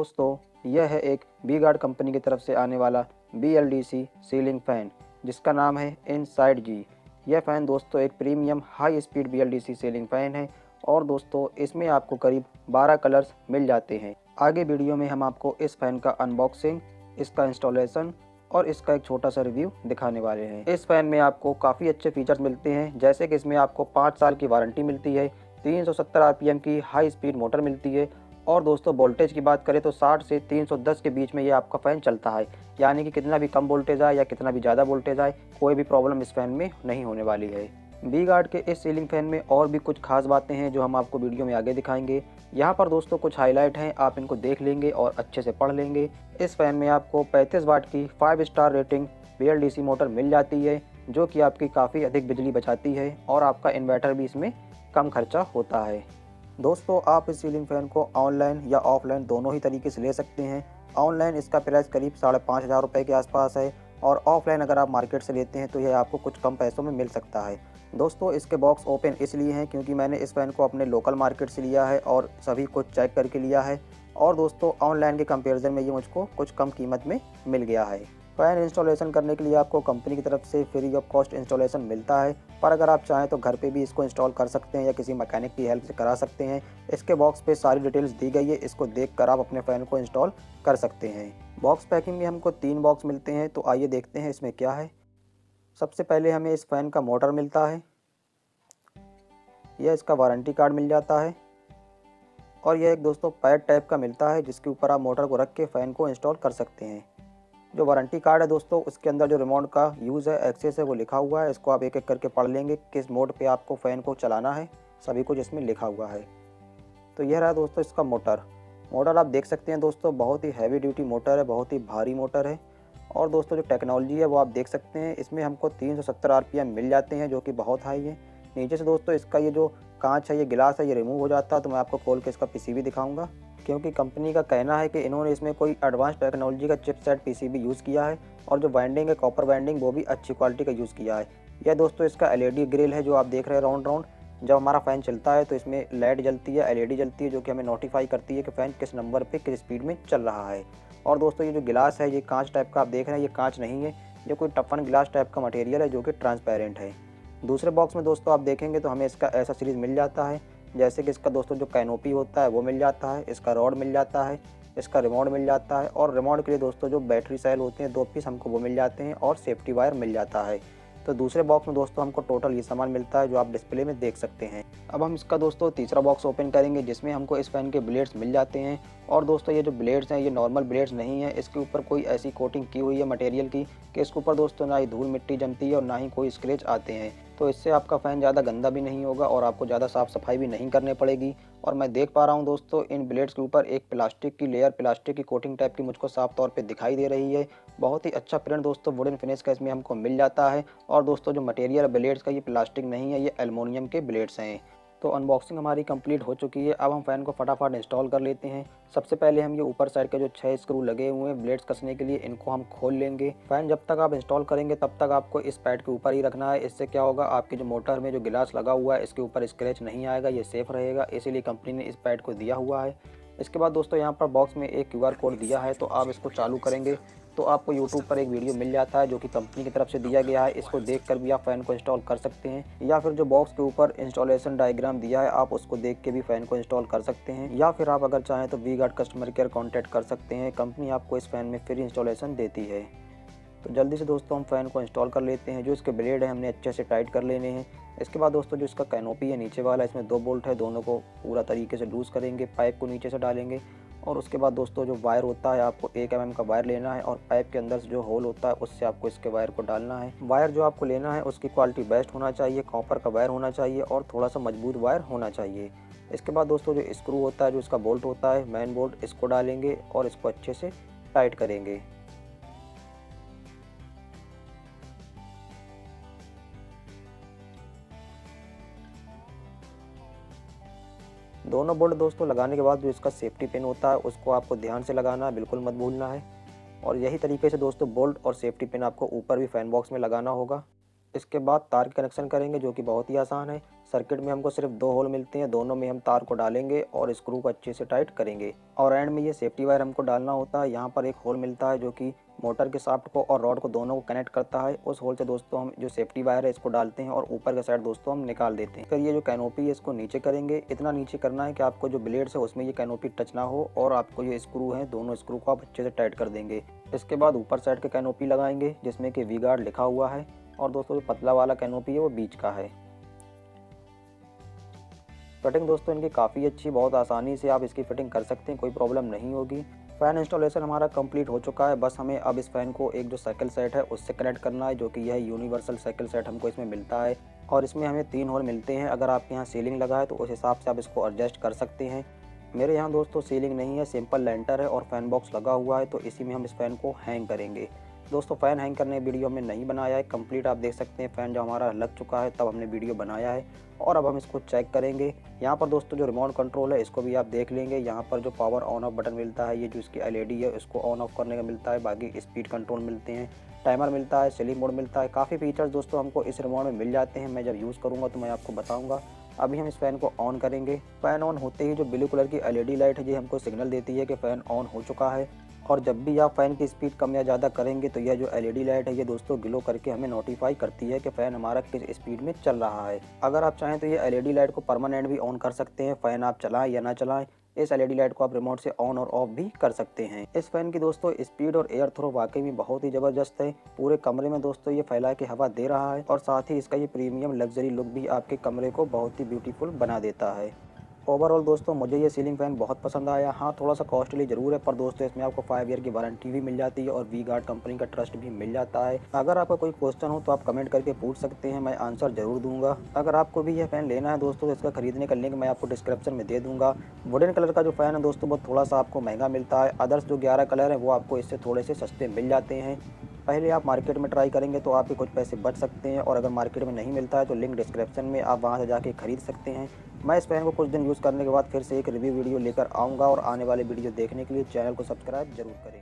दोस्तों यह है एक वी गार्ड कंपनी की तरफ से आने वाला BLDC सीलिंग फ़ैन जिसका नाम है इनसाइड जी। यह फ़ैन दोस्तों एक premium high speed BLDC ceiling fan है और दोस्तों इसमें आपको करीब 12 कलर्स मिल जाते हैं। आगे वीडियो में हम आपको इस फ़ैन का अनबॉक्सिंग, इसका इंस्टॉलेशन और इसका एक छोटा सा रिव्यू दिखाने वाले हैं। इस फ़ैन में आपको काफ़ी अच्छे फीचर्स मिलते हैं, जैसे कि इसमें आपको 5 साल की वारंटी मिलती है, 370 RPM की हाई स्पीड मोटर मिलती है और दोस्तों वोल्टेज की बात करें तो 60 से 310 के बीच में ये आपका फ़ैन चलता है। यानी कि कितना भी कम वोल्टेज आए या कितना भी ज़्यादा वोल्टेज आए, कोई भी प्रॉब्लम इस फ़ैन में नहीं होने वाली है। वी गार्ड के इस सीलिंग फ़ैन में और भी कुछ खास बातें हैं जो हम आपको वीडियो में आगे दिखाएंगे। यहाँ पर दोस्तों कुछ हाईलाइट हैं, आप इनको देख लेंगे और अच्छे से पढ़ लेंगे। इस फ़ैन में आपको 35 वाट की 5 स्टार रेटिंग BLDC मोटर मिल जाती है, जो कि आपकी काफ़ी अधिक बिजली बचाती है और आपका इन्वर्टर भी इसमें कम खर्चा होता है। दोस्तों आप इस सीलिंग फ़ैन को ऑनलाइन या ऑफलाइन दोनों ही तरीके से ले सकते हैं। ऑनलाइन इसका प्राइस करीब 5,500 रुपये के आसपास है और ऑफलाइन अगर आप मार्केट से लेते हैं तो यह आपको कुछ कम पैसों में मिल सकता है। दोस्तों इसके बॉक्स ओपन इसलिए हैं क्योंकि मैंने इस फ़ैन को अपने लोकल मार्केट से लिया है और सभी कुछ चेक करके लिया है और दोस्तों ऑनलाइन के कंपैरिजन में ये मुझको कुछ कम कीमत में मिल गया है। फ़ैन इंस्टॉलेशन करने के लिए आपको कंपनी की तरफ से फ्री ऑफ कॉस्ट इंस्टॉलेशन मिलता है, पर अगर आप चाहें तो घर पे भी इसको इंस्टॉल कर सकते हैं या किसी मैकेनिक की हेल्प से करा सकते हैं। इसके बॉक्स पे सारी डिटेल्स दी गई है, इसको देखकर आप अपने फ़ैन को इंस्टॉल कर सकते हैं। बॉक्स पैकिंग में हमको 3 बॉक्स मिलते हैं, तो आइए देखते हैं इसमें क्या है। सबसे पहले हमें इस फ़ैन का मोटर मिलता है, यह इसका वारंटी कार्ड मिल जाता है और यह एक दोस्तों पैड टाइप का मिलता है जिसके ऊपर आप मोटर को रख के फ़ैन को इंस्टॉल कर सकते हैं। जो वारंटी कार्ड है दोस्तों उसके अंदर जो रिमोट का यूज़ है, एक्सेस है, वो लिखा हुआ है। इसको आप एक एक करके पढ़ लेंगे, किस मोड पे आपको फ़ैन को चलाना है, सभी कुछ इसमें लिखा हुआ है। तो यह रहा दोस्तों इसका मोटर आप देख सकते हैं दोस्तों, बहुत ही हैवी ड्यूटी मोटर है, बहुत ही भारी मोटर है और दोस्तों जो टेक्नोलॉजी है वो आप देख सकते हैं, इसमें हमको 370 RPM मिल जाते हैं जो कि बहुत हाई है। नीचे से दोस्तों इसका ये जो कांच है, ये गिलास है, ये रिमूव हो जाता है, तो मैं आपको खोल के इसका PCB दिखाऊंगा, क्योंकि कंपनी का कहना है कि इन्होंने इसमें कोई एडवांस टेक्नोलॉजी का चिपसेट PCB यूज़ किया है और जो वाइंडिंग है कॉपर वाइंडिंग वो भी अच्छी क्वालिटी का यूज़ किया है। यह दोस्तों इसका LED ग्रिल है जो आप देख रहे हैं राउंड राउंड। जब हमारा फ़ैन चलता है तो इसमें लाइट जलती है, LED जलती है, जो कि हमें नोटिफाई करती है कि फ़ैन किस नंबर पे किस स्पीड में चल रहा है। और दोस्तों ये जो गिलास है, ये कांच टाइप का आप देख रहे हैं, ये कांच नहीं है, ये कोई टफन ग्लास टाइप का मटेरियल है जो कि ट्रांसपेरेंट है। दूसरे बॉक्स में दोस्तों आप देखेंगे तो हमें इसका ऐसा सीरीज़ मिल जाता है, जैसे कि इसका दोस्तों जो कैनोपी होता है वो मिल जाता है, इसका रॉड मिल जाता है, इसका रिमोट मिल जाता है और रिमोट के लिए दोस्तों जो बैटरी सेल होते हैं 2 पीस हमको वो मिल जाते हैं और सेफ्टी वायर मिल जाता है। तो दूसरे बॉक्स में दोस्तों हमको टोटल ये सामान मिलता है जो आप डिस्प्ले में देख सकते हैं। अब हम इसका दोस्तों तीसरा बॉक्स ओपन करेंगे जिसमें हमको इस फ़ैन के ब्लेड्स मिल जाते हैं और दोस्तों ये जो ब्लेड्स हैं ये नॉर्मल ब्लेड्स नहीं है, इसके ऊपर कोई ऐसी कोटिंग की हुई है मटेरियल की कि इसके ऊपर दोस्तों ना ही धूल मिट्टी जमती है और ना ही कोई स्क्रैच आते हैं। तो इससे आपका फ़ैन ज़्यादा गंदा भी नहीं होगा और आपको ज़्यादा साफ़ सफाई भी नहीं करनी पड़ेगी। और मैं देख पा रहा हूँ दोस्तों इन ब्लेड्स के ऊपर एक प्लास्टिक की लेयर, प्लास्टिक की कोटिंग टाइप की मुझको साफ तौर पे दिखाई दे रही है। बहुत ही अच्छा प्रिंट दोस्तों वुडन फिनिश का इसमें हमको मिल जाता है और दोस्तों जो मटेरियल ब्लेड्स का ये प्लास्टिक नहीं है, ये एल्युमिनियम के ब्लेड्स हैं। तो अनबॉक्सिंग हमारी कंप्लीट हो चुकी है। अब हम फ़ैन को फटाफट इंस्टॉल कर लेते हैं। सबसे पहले हम ये ऊपर साइड के जो 6 स्क्रू लगे हुए हैं ब्लेड्स कसने के लिए, इनको हम खोल लेंगे। फ़ैन जब तक आप इंस्टॉल करेंगे तब तक आपको इस पैड के ऊपर ही रखना है। इससे क्या होगा, आपकी जो मोटर में जो गिलास लगा हुआ है इसके ऊपर स्क्रैच नहीं आएगा, ये सेफ रहेगा, इसीलिए कंपनी ने इस पैड को दिया हुआ है। इसके बाद दोस्तों यहाँ पर बॉक्स में एक QR कोड दिया है, तो आप इसको चालू करेंगे तो आपको YouTube पर एक वीडियो मिल जाता है जो कि कंपनी की तरफ से दिया गया है। इसको देखकर भी आप फ़ैन को इंस्टॉल कर सकते हैं या फिर जो बॉक्स के ऊपर इंस्टॉलेशन डायग्राम दिया है आप उसको देख के भी फ़ैन को इंस्टॉल कर सकते हैं, या फिर आप अगर चाहें तो V Guard customer care contact कर सकते हैं। कंपनी आपको इस फ़ैन में फ्री इंस्टॉलेशन देती है। तो जल्दी से दोस्तों हम फ़ैन को इंस्टॉल कर लेते हैं। जो इसके ब्लेड है हमने अच्छे से टाइट कर लेने हैं। इसके बाद दोस्तों जो इसका कैनोपी है नीचे वाला, इसमें 2 बोल्ट है, दोनों को पूरा तरीके से लूज़ करेंगे, पाइप को नीचे से डालेंगे और उसके बाद दोस्तों जो वायर होता है आपको 1 mm का वायर लेना है और पाइप के अंदर से जो होल होता है उससे आपको इसके वायर को डालना है। वायर जो आपको लेना है उसकी क्वालिटी बेस्ट होना चाहिए, कॉपर का वायर होना चाहिए और थोड़ा सा मजबूत वायर होना चाहिए। इसके बाद दोस्तों जो स्क्रू होता है, जो इसका बोल्ट होता है मेन बोल्ट, इसको डालेंगे और इसको अच्छे से टाइट करेंगे। दोनों बोल्ट दोस्तों लगाने के बाद जो इसका सेफ्टी पिन होता है उसको आपको ध्यान से लगाना है, बिल्कुल मत भूलना है। और यही तरीके से दोस्तों बोल्ट और सेफ्टी पिन आपको ऊपर भी फ़ैन बॉक्स में लगाना होगा। इसके बाद तार की कनेक्शन करेंगे जो कि बहुत ही आसान है। सर्किट में हमको सिर्फ 2 होल मिलते हैं, दोनों में हम तार को डालेंगे और स्क्रू को अच्छे से टाइट करेंगे। और एंड में ये सेफ्टी वायर हमको डालना होता है। यहाँ पर एक होल मिलता है जो कि मोटर के शाफ्ट को और रॉड को दोनों को कनेक्ट करता है। उस होल से दोस्तों हम जो सेफ्टी वायर है इसको डालते हैं और ऊपर के साइड दोस्तों हम निकाल देते हैं। फिर ये जो कैनोपी है इसको नीचे करेंगे। इतना नीचे करना है कि आपको जो ब्लेड्स है उसमें ये कैनोपी टच ना हो, और आपको ये स्क्रू है दोनों स्क्रू को आप अच्छे से टाइट कर देंगे। इसके बाद ऊपर साइड के कैनोपी लगाएंगे जिसमें कि वी गार्ड लिखा हुआ है, और दोस्तों जो पतला वाला कैनोपी है वो बीच का है। फिटिंग दोस्तों इनकी काफ़ी अच्छी, बहुत आसानी से आप इसकी फिटिंग कर सकते हैं, कोई प्रॉब्लम नहीं होगी। फ़ैन इंस्टॉलेशन हमारा कंप्लीट हो चुका है। बस हमें अब इस फ़ैन को एक जो साइकिल सेट है उससे कनेक्ट करना है, जो कि यह यूनिवर्सल साइकिल सेट हमको इसमें मिलता है। और इसमें हमें 3 होल मिलते हैं। अगर आपके यहाँ सीलिंग लगा है तो उस हिसाब से आप इसको एडजस्ट कर सकते हैं। मेरे यहाँ दोस्तों सीलिंग नहीं है, सिंपल लेंटर है और फ़ैन बॉक्स लगा हुआ है, तो इसी में हम इस फ़ैन को हैंग करेंगे। दोस्तों फ़ैन हैंग करने वीडियो हमने नहीं बनाया है, कंप्लीट आप देख सकते हैं फ़ैन जब हमारा लग चुका है तब हमने वीडियो बनाया है। और अब हम इसको चेक करेंगे। यहाँ पर दोस्तों जो रिमोट कंट्रोल है इसको भी आप देख लेंगे। यहाँ पर जो पावर ऑन ऑफ बटन मिलता है, ये जो इसकी एलईडी है इसको ऑन ऑफ करने का मिलता है। बाकी स्पीड कंट्रोल मिलते हैं, टाइमर मिलता है, स्लीप मोड मिलता है। काफ़ी फीचर्स दोस्तों हमको इस रिमोट में मिल जाते हैं। मैं जब यूज़ करूँगा तो मैं आपको बताऊँगा। अभी हम इस फ़ैन को ऑन करेंगे। फ़ैन ऑन होते ही जो ब्लू कलर की एलईडी लाइट है ये हमको सिग्नल देती है कि फ़ैन ऑन हो चुका है। और जब भी आप फ़ैन की स्पीड कम या ज़्यादा करेंगे तो यह जो एलईडी लाइट है ये दोस्तों ग्लो करके हमें नोटिफाई करती है कि फ़ैन हमारा किस स्पीड में चल रहा है। अगर आप चाहें तो ये एलईडी लाइट को परमानेंट भी ऑन कर सकते हैं, फ़ैन आप चलाएं या ना चलाएं। इस एलईडी लाइट को आप रिमोट से ऑन और ऑफ भी कर सकते हैं। इस फ़ैन की दोस्तों स्पीड और एयर थ्रो वाकई में बहुत ही ज़बरदस्त है। पूरे कमरे में दोस्तों ये फैला के हवा दे रहा है, और साथ ही इसका ये प्रीमियम लग्जरी लुक भी आपके कमरे को बहुत ही ब्यूटीफुल बना देता है। ओवरऑल दोस्तों मुझे ये सीलिंग फ़ैन बहुत पसंद आया। हाँ, थोड़ा सा कॉस्टली ज़रूर है, पर दोस्तों इसमें आपको 5 ईयर की वारंटी भी मिल जाती है और वी गार्ड कंपनी का ट्रस्ट भी मिल जाता है। अगर आपका कोई क्वेश्चन हो तो आप कमेंट करके पूछ सकते हैं, मैं आंसर ज़रूर दूंगा। अगर आपको भी यह फ़ैन लेना है दोस्तों तो इसका खरीदने का लिंक मैं आपको डिस्क्रिप्शन में दे दूँगा। वुडन कलर का जो फ़ैन है दोस्तों वो थोड़ा सा आपको महंगा मिलता है। अदर्स जो 11 कलर हैं वो आपको इससे थोड़े से सस्ते मिल जाते हैं। पहले आप मार्केट में ट्राई करेंगे तो आपके कुछ पैसे बच सकते हैं, और अगर मार्केट में नहीं मिलता है तो लिंक डिस्क्रिप्शन में, आप वहां से जाके खरीद सकते हैं। मैं इस फ़ैन को कुछ दिन यूज़ करने के बाद फिर से एक रिव्यू वीडियो लेकर आऊँगा, और आने वाले वीडियो देखने के लिए चैनल को सब्सक्राइब जरूर करें।